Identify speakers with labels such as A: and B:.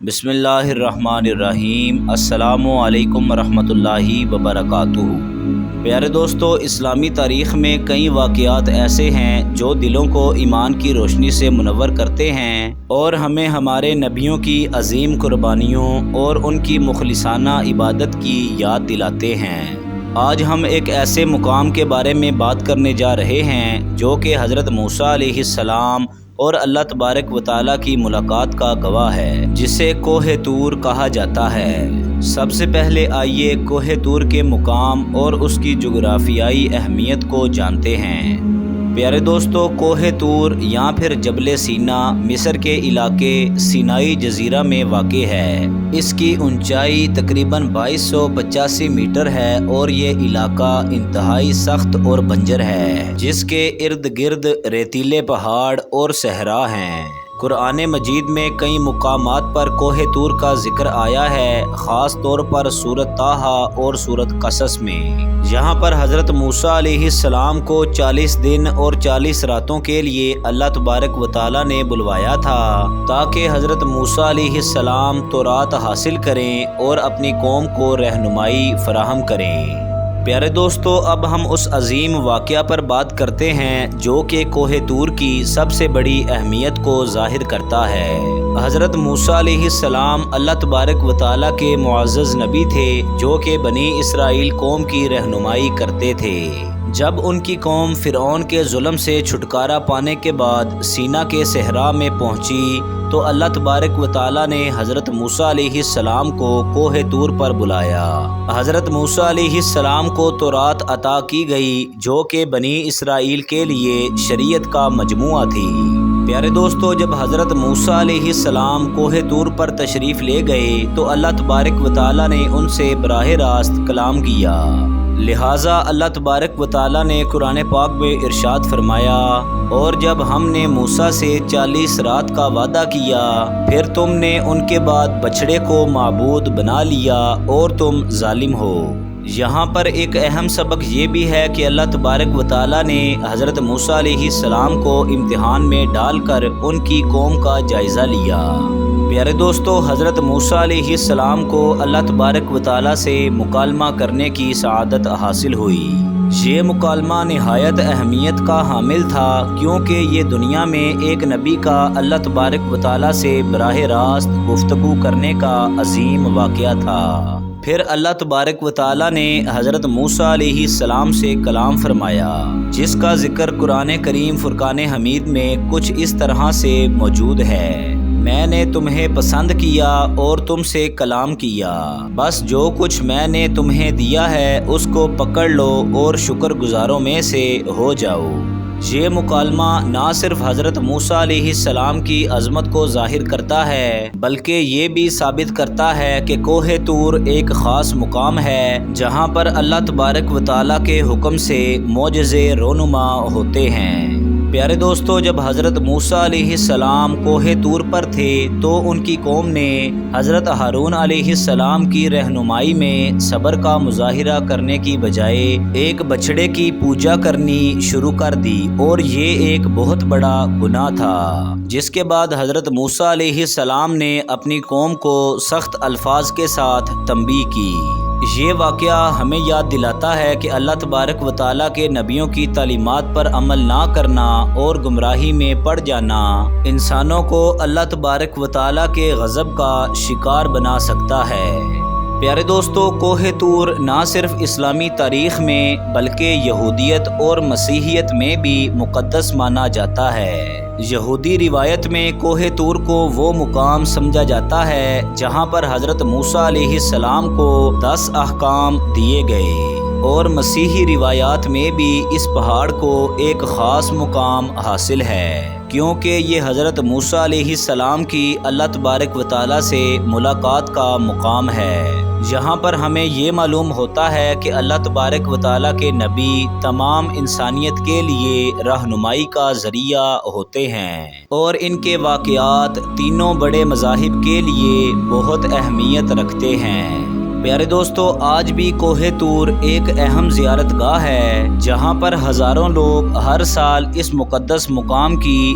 A: بسم اللہ الرحمن الرحیم۔ السلام علیکم ورحمۃ اللہ وبرکاتہ۔ پیارے دوستو، اسلامی تاریخ میں کئی واقعات ایسے ہیں جو دلوں کو ایمان کی روشنی سے منور کرتے ہیں اور ہمیں ہمارے نبیوں کی عظیم قربانیوں اور ان کی مخلصانہ عبادت کی یاد دلاتے ہیں۔ آج ہم ایک ایسے مقام کے بارے میں بات کرنے جا رہے ہیں جو کہ حضرت موسیٰ علیہ السلام اور اللہ تبارک و تعالیٰ کی ملاقات کا گواہ ہے، جسے کوہ طور کہا جاتا ہے۔ سب سے پہلے آئیے کوہ طور کے مقام اور اس کی جغرافیائی اہمیت کو جانتے ہیں۔ پیارے دوستو، کوہ طور یا پھر جبل سینا مصر کے علاقے سینائی جزیرہ میں واقع ہے۔ اس کی اونچائی تقریباً 2285 میٹر ہے اور یہ علاقہ انتہائی سخت اور بنجر ہے، جس کے ارد گرد ریتیلے پہاڑ اور صحرا ہیں۔ قرآن مجید میں کئی مقامات پر کوہ طور کا ذکر آیا ہے، خاص طور پر سورۃ طٰہٰ اور سورۃ قصص میں۔ یہاں پر حضرت موسیٰ علیہ السلام کو 40 دن اور 40 راتوں کے لیے اللہ تبارک و تعالیٰ نے بلوایا تھا تاکہ حضرت موسیٰ علیہ السلام تورات حاصل کریں اور اپنی قوم کو رہنمائی فراہم کریں۔ پیارے دوستو، اب ہم اس عظیم واقعہ پر بات کرتے ہیں جو کہ کوہ طور کی سب سے بڑی اہمیت کو ظاہر کرتا ہے۔ حضرت موسیٰ علیہ السلام اللہ تبارک و تعالیٰ کے معزز نبی تھے جو کہ بنی اسرائیل قوم کی رہنمائی کرتے تھے۔ جب ان کی قوم فرعون کے ظلم سے چھٹکارا پانے کے بعد سینا کے صحرا میں پہنچی تو اللہ تبارک و تعالیٰ نے حضرت موسیٰ علیہ السلام کو کوہ طور پر بلایا۔ حضرت موسیٰ علیہ السلام کو تورات عطا کی گئی جو کہ بنی اسرائیل کے لیے شریعت کا مجموعہ تھی۔ پیارے دوستو، جب حضرت موسیٰ علیہ السلام کوہ طور پر تشریف لے گئے تو اللہ تبارک و تعالیٰ نے ان سے براہ راست کلام کیا۔ لہٰذا اللہ تبارک و تعالیٰ نے قرآن پاک میں ارشاد فرمایا، اور جب ہم نے موسیٰ سے 40 رات کا وعدہ کیا، پھر تم نے ان کے بعد بچھڑے کو معبود بنا لیا اور تم ظالم ہو۔ یہاں پر ایک اہم سبق یہ بھی ہے کہ اللہ تبارک و تعالیٰ نے حضرت موسیٰ علیہ السلام کو امتحان میں ڈال کر ان کی قوم کا جائزہ لیا۔ پیارے دوستو، حضرت موسیٰ علیہ السلام کو اللہ تبارک و تعالیٰ سے مکالمہ کرنے کی سعادت حاصل ہوئی۔ یہ مکالمہ نہایت اہمیت کا حامل تھا کیونکہ یہ دنیا میں ایک نبی کا اللہ تبارک و تعالیٰ سے براہ راست گفتگو کرنے کا عظیم واقعہ تھا۔ پھر اللہ تبارک و تعالیٰ نے حضرت موسیٰ علیہ السلام سے کلام فرمایا، جس کا ذکر قرآن کریم فرقان حمید میں کچھ اس طرح سے موجود ہے: میں نے تمہیں پسند کیا اور تم سے کلام کیا، بس جو کچھ میں نے تمہیں دیا ہے اس کو پکڑ لو اور شکر گزاروں میں سے ہو جاؤ۔ یہ مکالمہ نہ صرف حضرت موسیٰ علیہ السلام کی عظمت کو ظاہر کرتا ہے بلکہ یہ بھی ثابت کرتا ہے کہ کوہ طور ایک خاص مقام ہے جہاں پر اللہ تبارک و تعالیٰ کے حکم سے معجزے رونما ہوتے ہیں۔ پیارے دوستو، جب حضرت موسیٰ علیہ السلام کوہ طور پر تھے تو ان کی قوم نے حضرت ہارون علیہ السلام کی رہنمائی میں صبر کا مظاہرہ کرنے کی بجائے ایک بچھڑے کی پوجا کرنی شروع کر دی، اور یہ ایک بہت بڑا گناہ تھا، جس کے بعد حضرت موسیٰ علیہ السلام نے اپنی قوم کو سخت الفاظ کے ساتھ تنبیہ کی۔ یہ واقعہ ہمیں یاد دلاتا ہے کہ اللہ تبارک و تعالیٰ کے نبیوں کی تعلیمات پر عمل نہ کرنا اور گمراہی میں پڑ جانا انسانوں کو اللہ تبارک و تعالیٰ کے غضب کا شکار بنا سکتا ہے۔ پیارے دوستو، کوہ طور نہ صرف اسلامی تاریخ میں بلکہ یہودیت اور مسیحیت میں بھی مقدس مانا جاتا ہے۔ یہودی روایت میں کوہ طور کو وہ مقام سمجھا جاتا ہے جہاں پر حضرت موسیٰ علیہ السلام کو 10 احکام دیے گئے، اور مسیحی روایات میں بھی اس پہاڑ کو ایک خاص مقام حاصل ہے کیونکہ یہ حضرت موسیٰ علیہ السلام کی اللہ تبارک و تعالیٰ سے ملاقات کا مقام ہے۔ یہاں پر ہمیں یہ معلوم ہوتا ہے کہ اللہ تبارک و تعالیٰ کے نبی تمام انسانیت کے لیے رہنمائی کا ذریعہ ہوتے ہیں، اور ان کے واقعات تینوں بڑے مذاہب کے لیے بہت اہمیت رکھتے ہیں۔ پیارے دوستو، آج بھی کوہ طور ایک اہم زیارت گاہ ہے جہاں پر ہزاروں لوگ ہر سال اس مقدس مقام کی